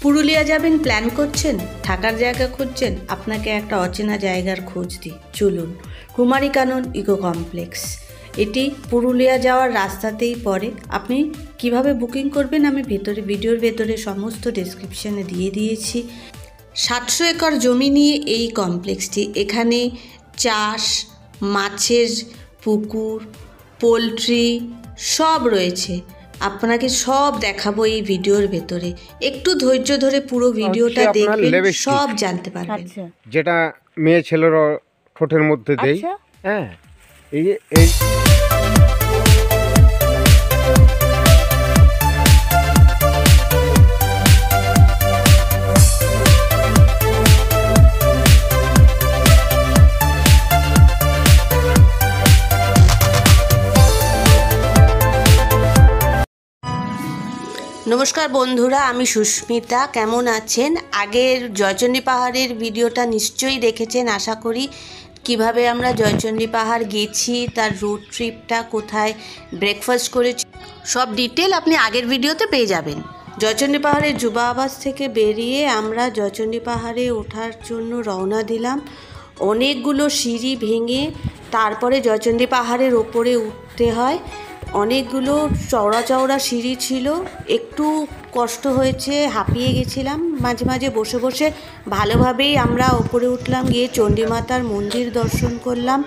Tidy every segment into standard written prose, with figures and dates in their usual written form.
পুরুলিয়া যাবেন প্ল্যান করছেন, থাকার জায়গা খুঁজছেন, আপনাকে একটা অচেনা জায়গার খোঁজ দিই। চলুন, কুমারীকানন ইকো কমপ্লেক্স। এটি পুরুলিয়া যাওয়ার রাস্তাতেই পড়ে। আপনি কিভাবে বুকিং করবেন আমি ভিডিওর ভেতরে সমস্ত ডেসক্রিপশানে দিয়ে দিয়েছি। 700 একর জমি নিয়ে এই কমপ্লেক্সটি। এখানে চাষ, মাছের পুকুর, পোলট্রি সব রয়েছে। আপনাকে সব দেখাবো এই ভিডিওর ভেতরে। একটু ধৈর্য ধরে পুরো ভিডিওটা দেখবেন, সব জানতে পারবেন। যেটা মেয়ে ছেলের ঠোঁটের মধ্যে দেই। হ্যাঁ, এই নমস্কার বন্ধুরা, আমি সুস্মিতা। কেমন আছেন? আগের জয়চণ্ডী পাহাড়ের ভিডিওটা নিশ্চয়ই দেখেছেন আশা করি। কিভাবে আমরা জয়চণ্ডী পাহাড় গেছি, তার রোড ট্রিপটা, কোথায় ব্রেকফাস্ট করেছি, সব ডিটেল আপনি আগের ভিডিওতে পেয়ে যাবেন। জয়চণ্ডী পাহাড়ের যুবা আবাস থেকে বেরিয়ে আমরা জয়চণ্ডী পাহাড়ে ওঠার জন্য রওনা দিলাম। অনেকগুলো সিঁড়ি ভেঙে তারপরে জয়চণ্ডী পাহাড়ের ওপরে উঠতে হয়। অনেকগুলো চওড়া চওড়া সিঁড়ি ছিল, একটু কষ্ট হয়েছে, হাঁপিয়ে গেছিলাম মাঝে মাঝে বসে বসে। ভালোভাবেই আমরা ওপরে উঠলাম, গিয়ে চণ্ডীমাতার মন্দির দর্শন করলাম।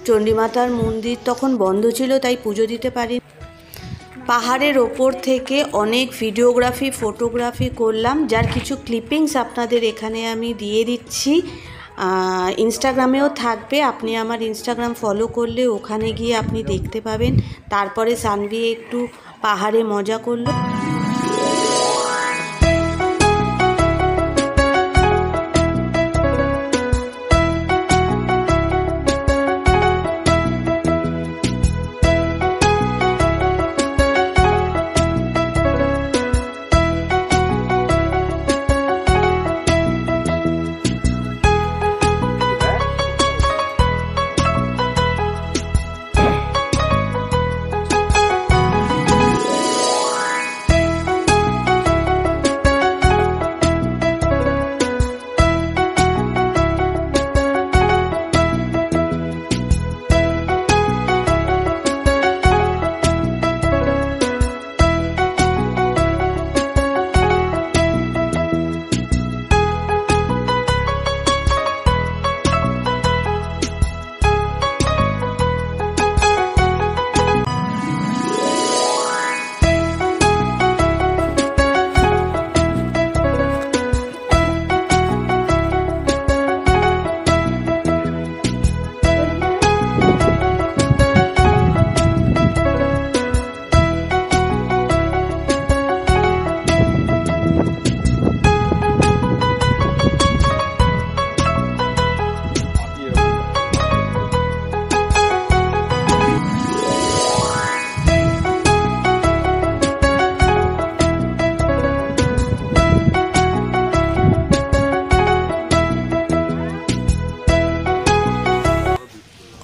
চণ্ডীমাতার মন্দির তখন বন্ধ ছিল, তাই পুজো দিতে পারি। পাহাড়ের ওপর থেকে অনেক ভিডিওগ্রাফি, ফটোগ্রাফি করলাম, যার কিছু ক্লিপিংস আপনাদের এখানে আমি দিয়ে দিচ্ছি। ইনস্টাগ্রামেও থাকবে, আপনি আমার ইনস্টাগ্রাম ফলো করলে ওখানে গিয়ে আপনি দেখতে পাবেন। তারপরে সানভি একটু পাহাড়ে মজা করলো।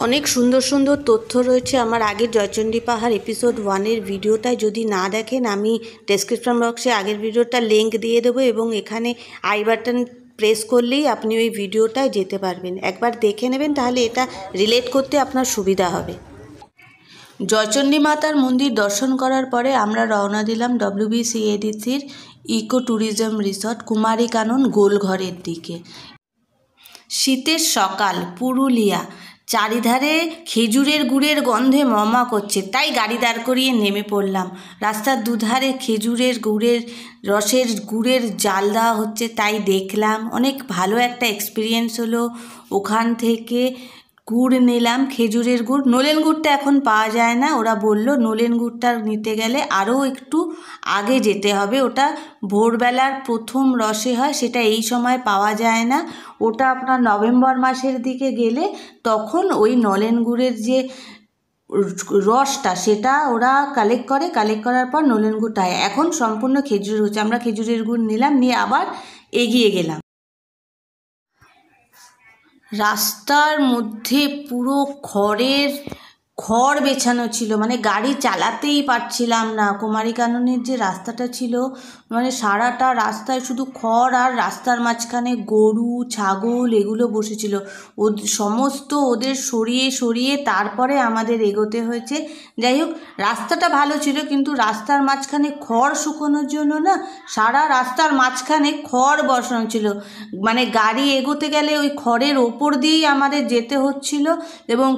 অনেক সুন্দর সুন্দর তথ্য রয়েছে আমার আগের জয়চণ্ডী পাহাড় এপিসোড 1-এর ভিডিওটায়। যদি না দেখেন আমি ডেসক্রিপশন বক্সে আগের ভিডিওটার লিঙ্ক দিয়ে দেবো, এবং এখানে আই বাটন প্রেস করলেই আপনি ওই ভিডিওটায় যেতে পারবেন। একবার দেখে নেবেন, তাহলে এটা রিলেট করতে আপনার সুবিধা হবে। জয়চণ্ডী মাতার মন্দির দর্শন করার পরে আমরা রওনা দিলাম WBCADCর ইকো ট্যুরিজম রিসর্ট কুমারীকানন গোলঘরের দিকে। শীতের সকাল, পুরুলিয়া, চারিধারে খেজুরের গুড়ের গন্ধে মমা করছে, তাই গাড়ি দাঁড় করিয়ে নেমে পড়লাম। রাস্তার দুধারে খেজুরের গুড়ের রসের গুড়ের জাল দেওয়া হচ্ছে, তাই দেখলাম। অনেক ভালো একটা এক্সপিরিয়েন্স হলো। ওখান থেকে গুড় নিলাম, খেজুরের গুড়। নলেন গুড়টা এখন পাওয়া যায় না, ওরা বলল নলেন গুড়টা নিতে গেলে আরও একটু আগে যেতে হবে। ওটা ভোরবেলার প্রথম রসে হয়, সেটা এই সময় পাওয়া যায় না। ওটা আপনার নভেম্বর মাসের দিকে গেলে তখন ওই নলেন গুড়ের যে রসটা সেটা ওরা কালেক্ট করার পর নলেন গুড়টা হয়। এখন সম্পূর্ণ খেজুর হচ্ছে। আমরা খেজুরের গুড় নিলাম, নিয়ে আবার এগিয়ে গেলাম। রাস্তার মধ্যে পুরো খড়ের খড় বেছানো ছিল, মানে গাড়ি চালাতেই পারছিলাম না। কুমারীকাননের যে রাস্তাটা ছিল, মানে সারাটা রাস্তায় শুধু খড়, আর রাস্তার মাঝখানে গরু ছাগল এগুলো বসেছিল। সমস্ত ওদের সরিয়ে সরিয়ে তারপরে আমাদের এগোতে হয়েছে। যাই হোক, রাস্তাটা ভালো ছিল, কিন্তু রাস্তার মাঝখানে খড় শুকোনোর জন্য না সারা রাস্তার মাঝখানে খড় বসানো ছিল। মানে গাড়ি এগোতে গেলে ওই খড়ের ওপর দিয়েই আমাদের যেতে হচ্ছিল, এবং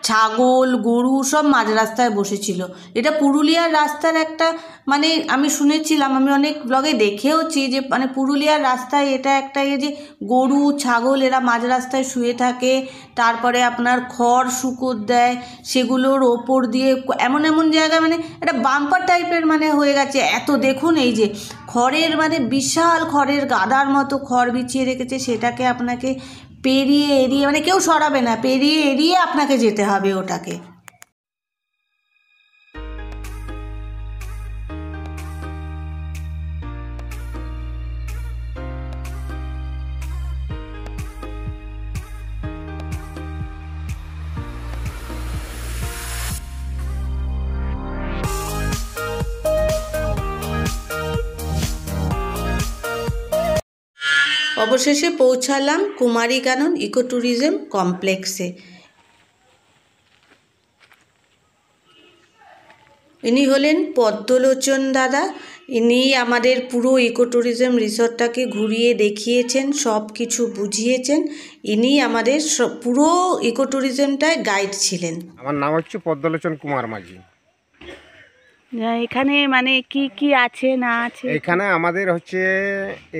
ছাগল গরু সব মাঝ রাস্তায় বসেছিল। এটা পুরুলিয়ার রাস্তার একটা, মানে আমি শুনেছিলাম, আমি অনেক ব্লগে দেখেওছি যে মানে পুরুলিয়ার রাস্তায় এটা একটা যে গরু ছাগল এরা মাঝ রাস্তায় শুয়ে থাকে, তারপরে আপনার খড় শুকোত দেয়, সেগুলোর ওপর দিয়ে এমন এমন জায়গায় মানে একটা বাম্পার টাইপের মানে হয়ে গেছে। এত দেখুন, এই যে খড়ের মানে বিশাল খড়ের গাদার মতো খড় বিছিয়ে রেখেছে, সেটাকে আপনাকে পেরিয়ে এড়িয়ে, মানে কেউ সরাবে না, পেরিয়ে এড়িয়ে আপনাকে যেতে হবে ওটাকে। অবশেষে পৌঁছালাম কুমারীকানন ইকো ট্যুরিজম কমপ্লেক্সে। ইনি হলেন পদ্মলোচন দাদা। ইনি আমাদের পুরো ইকো ট্যুরিজম রিসর্টটাকে ঘুরিয়ে দেখিয়েছেন, সব কিছু বুঝিয়েছেন। ইনি আমাদের পুরো ইকো ট্যুরিজমটায় গাইড ছিলেন। আমার নাম হচ্ছে পদ্মলোচন কুমার মাঝি। এখানে মানে কি কি আছে না আছে? এখানে আমাদের হচ্ছে,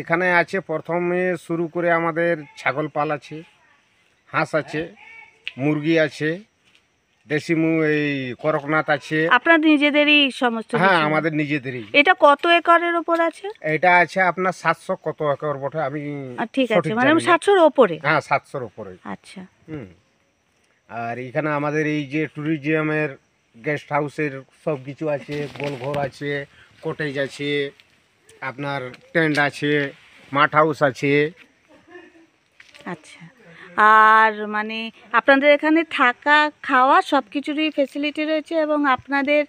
এখানে আছে প্রথমে শুরু করে আমাদের ছাগল পাল আছে, হাঁস আছে, মুরগি আছে, দেশি এই করকনাথ আছে। আপনাদের নিজেদেরই সমস্ত? হ্যাঁ, আমাদের নিজেদেরই। এটা কত একরের ওপর আছে? এটা আছে আপনার 700 কত একর বটে, আমি ঠিক আছে, সঠিক মানে জানি না। 700-র ওপরে? হ্যাঁ, 700-র উপরে। আচ্ছা। আর এখানে আমাদের এই যে ট্যুরিজমের গেস্ট হাউসের সব কিছু আছে, গোলঘর আছে, কটেজ আছে, আপনার টেন্ট আছে, মাঠ হাউস আছে। আচ্ছা, আর মানে আপনাদের এখানে থাকা খাওয়া সব কিছুরই ফেসিলিটি রয়েছে, এবং আপনাদের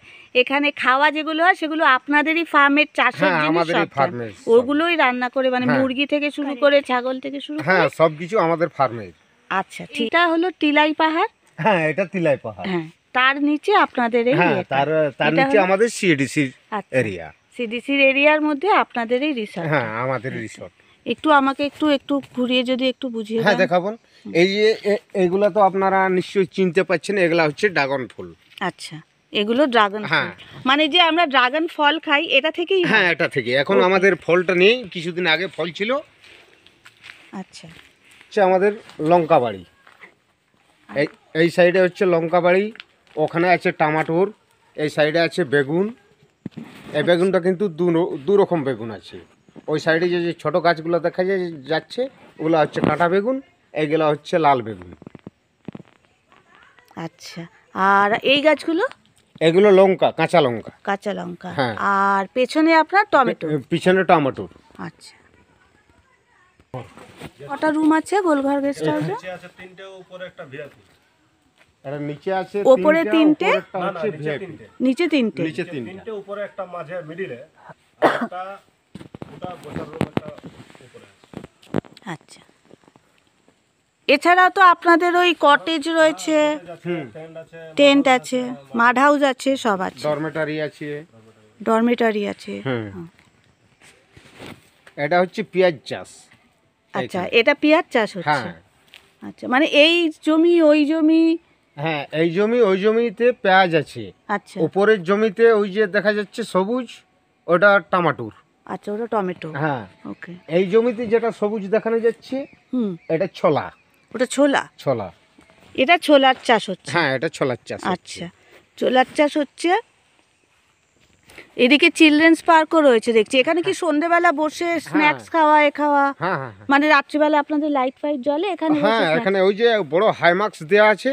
এখানে খাওয়া যেগুলো হয় সেগুলো আপনাদেরই ফার্মের চাষের জিনিস, আমাদেরই সব ফার্মের ওগুলোই রান্না করে, মানে হ্যাঁ। মুরগি থেকে শুরু করে ছাগল থেকে শুরু হ্যাঁ, করে সব কিছু আমাদের ফার্মের। আচ্ছা, ঠিক। এটা হলো টিলাই পাহাড়। হ্যাঁ, এটা তিলাই পাহাড়। হ্যাঁ, তার নিচে আপনাদের এই হ্যাঁ, তার নিচে আমাদের সিডিসি এরিয়া। সিডিসির এরিয়ার মধ্যে আপনাদের এই রিসর্ট। হ্যাঁ, আমাদের রিসর্ট। একটু আমাকে একটু ঘুরিয়ে যদি একটু বুঝিয়ে হ্যাঁ, দেন। দেখাবো। এই যে এইগুলা তো আপনারা নিশ্চয়ই চিনতে পারছেন, এগুলা হচ্ছে ড্রাগন ফুল। আচ্ছা, এগুলো ড্রাগন ফল। হ্যাঁ। মানে যে আমরা ড্রাগন ফল খাই এটা থেকেই? হ্যাঁ, এটা থেকে। এখন আমাদের ফলটা নেই, কিছুদিন আগে ফল ছিল। আচ্ছা, হচ্ছে আমাদের লঙ্কা বাড়ি, এই সাইডে হচ্ছে লঙ্কা বাড়ি, ওখানে আছে টমাটোর, এই সাইডে আছে বেগুন। এই বেগুনটা কিন্তু দু রকম বেগুন আছে। ওই সাইডে যে যে ছোটো গাছগুলো দেখা যাচ্ছে ওগুলো হচ্ছে কাঁটা বেগুন, এইগুলো হচ্ছে লাল বেগুন। আচ্ছা, আর এই গাছগুলো? এগুলো লঙ্কা, কাঁচা লঙ্কা। কাঁচা লঙ্কা। হ্যাঁ। আর পেছনে আপনার টমেটো? পিছনে টমেটো। আচ্ছা, কটা রুম আছে গোলঘর গেস্ট হাউসে? নিচে আছে ওপরে তিনটে, নিচে তিনটে। তিনটে উপরে একটা মাঝে মিডিলে একটা ওটা বসার রুম একটা উপরে আছে। আচ্ছা, এছাড়াও তো আপনাদের ওই কটেজ রয়েছে, টেন্ট আছে, মাড হাউস আছে, সব আছে, ডরমেটারি আছে। ডরমেটারি আছে। এটা হচ্ছে পেঁয়াজ চাষ। আচ্ছা, এটা পেঁয়াজ চাষ হচ্ছে? হ্যাঁ। আচ্ছা, মানে এই জমি ওই জমি? হ্যাঁ, এই জমি ওই জমিতে পেঁয়াজ আছে। আচ্ছা, উপরের জমিতে ওই যে দেখা যাচ্ছে সবুজ, ওটা টমাটোর। আচ্ছা, ওটা টমেটো। হ্যাঁ, ওকে। এই জমিতে যেটা সবুজ দেখানো যাচ্ছে এটা ছোলা। ওটা ছোলা? ছোলা। এটা ছোলার চাষ হচ্ছে? হ্যাঁ, এটা ছোলার চাষ। আচ্ছা, ছোলার চাষ হচ্ছে। এদিকে চিলড্রেন্স পার্কও রয়েছে দেখছি। এখানে কি সন্ধ্যেবেলা বসে স্ন্যাক্স খাওয়া, খাওয়া? হ্যাঁ, হ্যাঁ, মানে রাত্রিবেলা আপনাদের লাইট ফাইট জ্বলে এখানে? হ্যাঁ, এখানে ওই যে বড় হাইমাক্স দেওয়া আছে।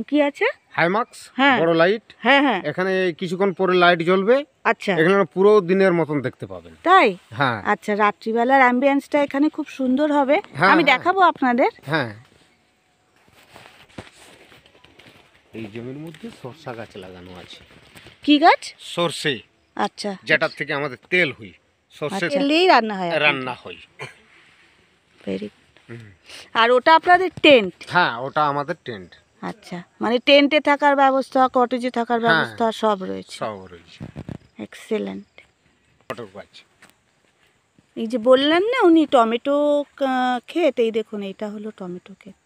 কি আছে? হাইমাক্স, হ্যাঁ, বড় লাইট। হ্যাঁ হ্যাঁ। এখানে কিছুক্ষণ পরে লাইট জ্বলবে। আচ্ছা, এখানে পুরো দিনের মতন দেখতে পাবেন। তাই? হ্যাঁ। আচ্ছা, রাত্রিবেলার অ্যাম্বিয়েন্সটা এখানে খুব সুন্দর হবে। আমি দেখাবো আপনাদের। হ্যাঁ, এই জমির মধ্যে সরষা গাছ লাগানো আছে। কি গাছ? সরষে, আচ্ছা, যেটার থেকে আমাদের তেল হয়, সরষে তেলেই রান্না হয় রান্না হয়। Very good. আর ওটা আপনাদের টেন্ট? হ্যাঁ, ওটা আমাদের টেন্ট। আচ্ছা, মানে টেন্টে থাকার ব্যবস্থা, কটেজে থাকার হ্যাঁ, ব্যবস্থা সব রয়েছে। সব রয়েছে। এক্সেলেন্ট। পটল গাছ। এই যে বললেন না উনি টমেটো ক্ষেত, এই দেখুন এইটা হলো টমেটো ক্ষেত।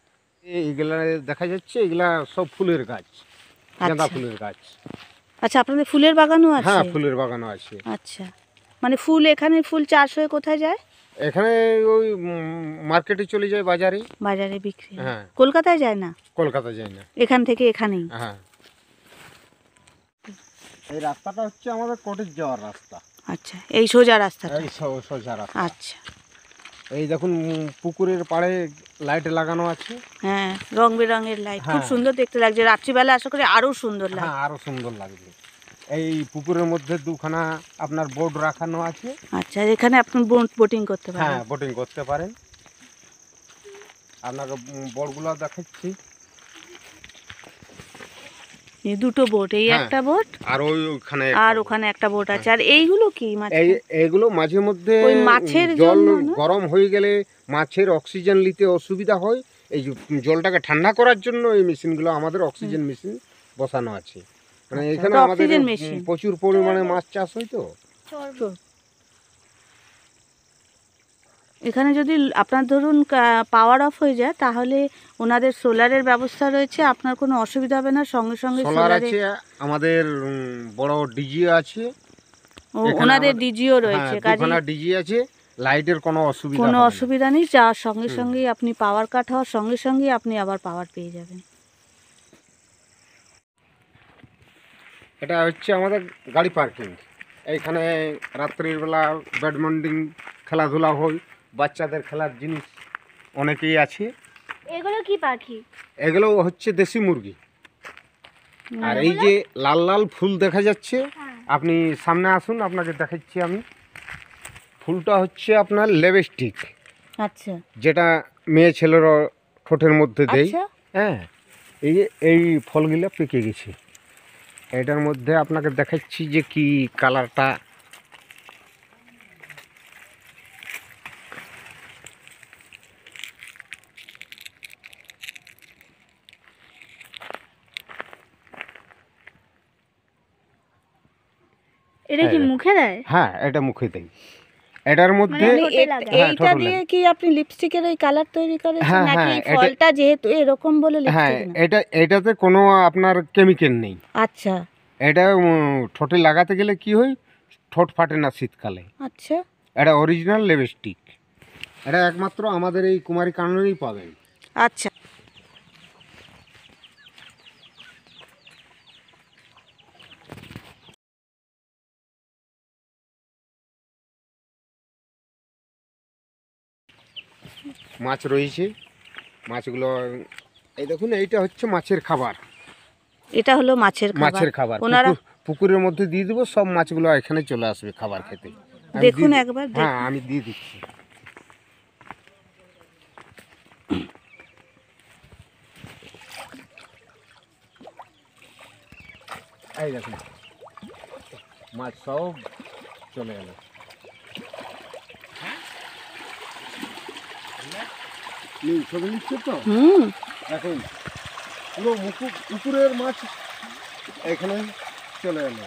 এইগুলা দেখা যাচ্ছে, এগুলা সব ফুলের গাছ, গাঁদা ফুলের গাছ। আচ্ছা, আপনাদের ফুলের বাগানও আছে? হ্যাঁ, ফুলের বাগানও আছে। আচ্ছা, মানে ফুল, এখানে ফুল চাষ হয়ে কোথায় যায়? এখানে ওই মার্কেটে চলে যায়, বাজারে। বাজারে বিক্রি হয়। হ্যাঁ। কলকাতায় যায় না? কলকাতা যায় না, এখান থেকে এখানেই? হ্যাঁ। এই রাস্তাটা হচ্ছে আমাদের কটেজ যাওয়ার রাস্তা। আচ্ছা, এই সোজা রাস্তাটা? এই সোজা রাস্তা। আচ্ছা, এই দেখুন পুকুরের পাড়ে লাইট লাগানো আছে। হ্যাঁ, রং বেরঙের লাইট, খুব হ্যাঁ। সুন্দর দেখতে লাগছে। রাত্রিবেলা আশা করি আরো সুন্দর হ্যাঁ, লাগবে। আরো সুন্দর লাগবে। এই পুকুরের মধ্যে দুখানা আপনার বোর্ড রাখানো আছে। আচ্ছা, এখানে আপনি বোটিং করতে পারেন? হ্যাঁ, বোটিং করতে পারেন। আপনাকে বোর্ডগুলো দেখাচ্ছি। এই দুটো বোট, এই হ্যাঁ। একটা বোট আর ওইখানে আর ওখানে একটা বোট আছে। আর এইগুলো কি মাছ? এইগুলো মাঝে মধ্যে ওই মাছের জল জন্য না? গরম হয়ে গেলে মাছের অক্সিজেন নিতে অসুবিধা হয়, এই যে জলটাকে ঠান্ডা করার জন্য এই মেশিনগুলো আমাদের অক্সিজেন মেশিন বসানো আছে। মানে আচ্ছা, এখানে ওটা আমাদের অক্সিজেন মেশিন। প্রচুর পরিমাণে মাছ চাষ হয় তো। এখানে যদি আপনার ধরুন পাওয়ার অফ হয়ে যায়, তাহলে ওনাদের সোলারের ব্যবস্থা রয়েছে, আপনার কোনো অসুবিধা হবে না, সঙ্গে সঙ্গে সোলার সোলারে। আছে, আমাদের বড় ডিজি আছে। এখানে ওনাদের আমাদের- ডিজিও রয়েছে, হ্যাঁ, কাজে দুখানা ডিজি আছে। লাইটের কোনো অসুবিধা কোনো হবে না। অসুবিধা নেই। যাওয়ার সঙ্গে সঙ্গেই আপনি পাওয়ার কাট হওয়ার সঙ্গে সঙ্গেই আপনি আবার পাওয়ার পেয়ে যাবেন। এটা হচ্ছে আমাদের গাড়ি পার্কিং। এইখানে রাত্রির বেলা ব্যাডমিন্টন খেলাধুলা হয়, বাচ্চাদের খেলার জিনিস অনেকেই আছে। এগুলো কি পাখি? এগুলো হচ্ছে দেশি মুরগি। আর এই যে লাল লাল ফুল দেখা যাচ্ছে, আপনি সামনে আসুন, আপনাকে দেখাচ্ছি আমি। ফুলটা হচ্ছে আপনার লিপস্টিক, আচ্ছা, যেটা মেয়ে ছেলেরা ঠোঁটের মধ্যে দেয়। আচ্ছা, হ্যাঁ, এই যে এই ফলগুলো পেকে গেছে। এটার মধ্যে আপনাকে দেখাচ্ছি যে কি কালারটা। এটা কি মুখে দেয়? হ্যাঁ, এটা মুখে দেয়। এটার মধ্যে মানে ঠোঁটে লাগায়? হ্যাঁ, এইটা ঠোঁটে দিয়ে লাগায়। কি আপনি লিপস্টিকের এই কালার তৈরি করেছেন, হ্যাঁ, নাকি হ্যাঁ, এই ফলটা যেহেতু এরকম বলে হ্যাঁ, লিপস্টিক? এটাতে কোনো আপনার কেমিক্যাল নেই। আচ্ছা, এটা ঠোঁটে লাগাতে গেলে কি হয়, ঠোঁট ফাটে না শীতকালে। আচ্ছা, এটা অরিজিনাল লিপস্টিক। এটা একমাত্র আমাদের এই কুমারী কাননেই পাবেন। আচ্ছা। মাছ রয়েছে, মাছগুলো এই দেখুন, এইটা হচ্ছে মাছের খাবার। এটা হলো মাছের মাছের খাবার ওনারা পুকুরের মধ্যে দিয়ে দেবো, সব মাছগুলো এখানে চলে আসবে খাবার খেতে। আমি দেখুন দিয়ে- একবার, হ্যাঁ, আমি দিয়ে দিচ্ছি। এই দেখুন, মাছ সব চলে গেল। ছবি নিচ্ছে তো হুম, এখন পুরো পুকুরের মাছ এখানে চলে এলো।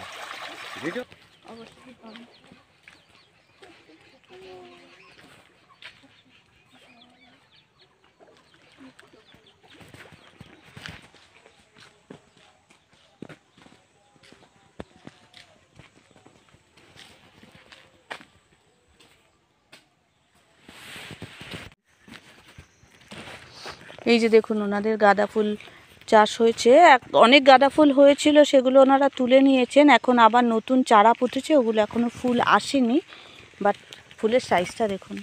এই যে দেখুন ওনাদের গাঁদা ফুল চাষ হয়েছে। অনেক গাঁদা ফুল হয়েছিল, সেগুলো ওনারা তুলে নিয়েছেন। এখন আবার নতুন চারা ফুটেছে, ওগুলো এখনো ফুল আসেনি, বাট ফুলের সাইজটা দেখুন।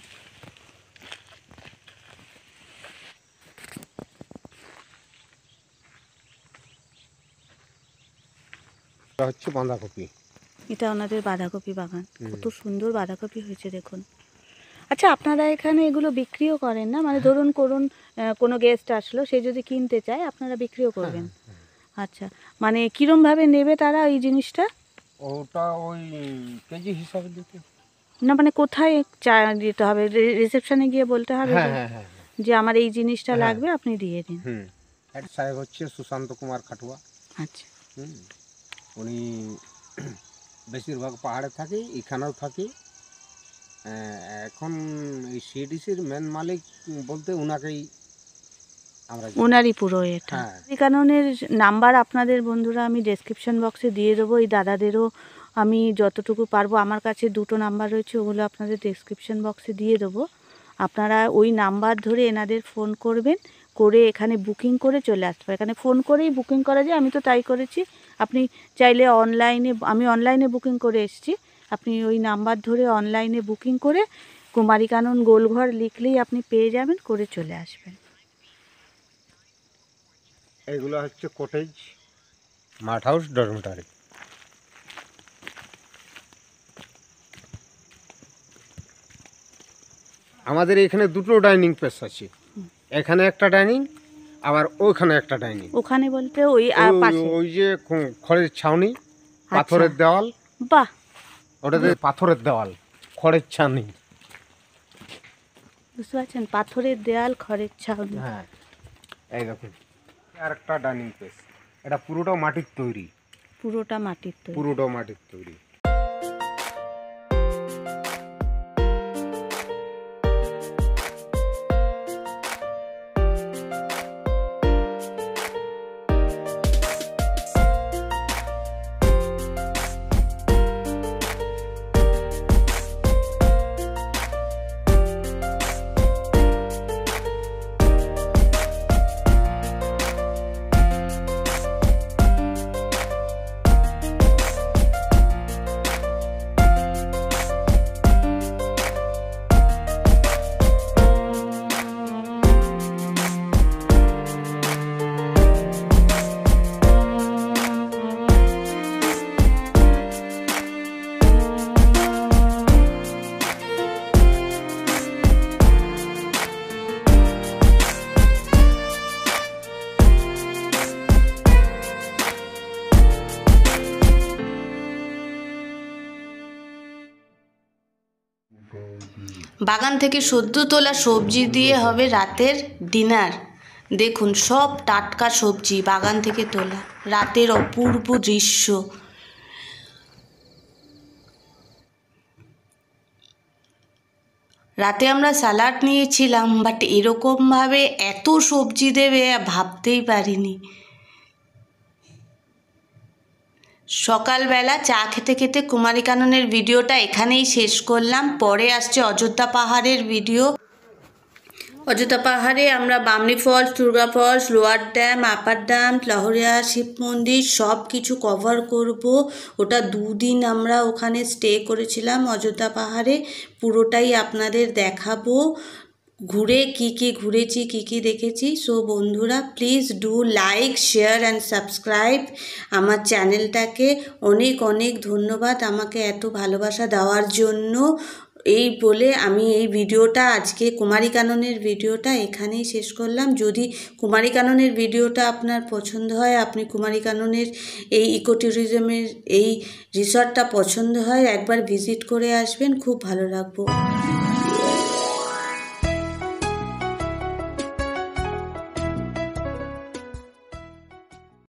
এটা হচ্ছে বাঁধাকপি। এটা ওনাদের বাঁধাকপি বাগান, কত সুন্দর বাঁধাকপি হয়েছে দেখুন। আচ্ছা, আপনারা এখানে এগুলো বিক্রিও করেন না? মানে ধরুন কোনো গেস্ট আসলো, সে যদি কিনতে চায় আপনারা বিক্রিও করবেন? আচ্ছা, মানে কীরমভাবে নেবে তারা এই জিনিসটা? ওটা ওই কেজি হিসাবে দিতে। না মানে কোথায় চা দিতে হবে? রিসেপশনে গিয়ে বলতে হবে হ্যাঁ যে হ্যাঁ হ্যাঁ যে আমার এই জিনিসটা হ্যাঁ। লাগবে, আপনি দিয়ে দিন। হুম। হেড সাহেব হচ্ছে সুশান্ত কুমার খাটুয়া। আচ্ছা, হুম। উনি বেশিরভাগ পাহাড়ে থাকে, এখানেও থাকে। এখন এই সিডিসির মেন মালিক বলতে ওনাকেই আমরা জানি। ওনারই পুরো এটা। হ্যাঁ। কাননের নাম্বার আপনাদের বন্ধুরা আমি ডেসক্রিপশন বক্সে দিয়ে দেবো। এই দাদাদেরও আমি যতটুকু পারবো, আমার কাছে 2টো নাম্বার রয়েছে, ওগুলো আপনাদের ডেসক্রিপশন বক্সে দিয়ে দেবো। আপনারা ওই নাম্বার ধরে এনাদের ফোন করবেন, করে এখানে বুকিং করে চলে আসতে পারে। এখানে ফোন করেই বুকিং করা যায়, আমি তো তাই করেছি। আপনি চাইলে অনলাইনে, আমি অনলাইনে বুকিং করে এসেছি, আপনি ওই নাম্বার ধরে অনলাইনে বুকিং করে কুমারী কানন গোলঘর লিখলেই আপনি পেয়ে যাবেন, করে চলে আসবেন। এগুলো হচ্ছে কটেজ, মাঠ হাউস, ডরমিটারি। আমাদের এখানে 2টো ডাইনিং প্লেস আছে, এখানে একটা ডাইনিং, আবার ওইখানে একটা ডাইনিং। ওখানে বলতে ওই পাশে। ওই যে খড়ের ছাউনি, পাথরের দেওয়াল, বাহ, ওটাতে পাথরের দেওয়াল, খড়ের ছাউনি। বুঝতে পারছেন, পাথরের দেয়াল, খড়ের ছাউনি। হ্যাঁ, এই দেখুন আর একটা ডাইনিং প্লেস, এটা পুরোটা মাটির তৈরি, পুরোটা মাটির তৈরি। পুরোটা মাটির তৈরি। বাগান থেকে সদ্য তোলা সবজি দিয়ে হবে রাতের ডিনার। দেখুন সব টাটকা সবজি বাগান থেকে তোলা, রাতের অপূর্ব দৃশ্য। রাতে আমরা স্যালাড নিয়েছিলাম, বাট এরকমভাবে এত সবজি দেবে ভাবতেই পারিনি। সকালবেলা চা খেতে খেতে কুমারী কাননের ভিডিওটা এখানেই শেষ করলাম। পরে আসছে অযোধ্যা পাহাড়ের ভিডিও। অযোধ্যা পাহাড়ে আমরা Bamni falls, Durga falls, lower dam, upper dam, Lahoriya Shiv মন্দির সব কিছু কভার করব। ওটা 2 দিন আমরা ওখানে স্টে করেছিলাম অযোধ্যা পাহাড়ে, পুরোটাই আপনাদের দেখাবো। ঘুরে কি ঘুরেছি, কি দেখেছি। সো বন্ধুরা, please do like, share and subscribe আমার চ্যানেলটাকে। অনেক অনেক ধন্যবাদ আমাকে এত ভালোবাসা দেওয়ার জন্য। এই বলে আমি এই ভিডিওটা, আজকে কুমারী কাননের ভিডিওটা এখানেই শেষ করলাম। যদি কুমারী কাননের ভিডিওটা আপনার পছন্দ হয়, আপনি কুমারী কাননের এই ইকো ট্যুরিজমের এই রিসর্টটা পছন্দ হয়, একবার ভিজিট করে আসবেন, খুব ভালো লাগবে।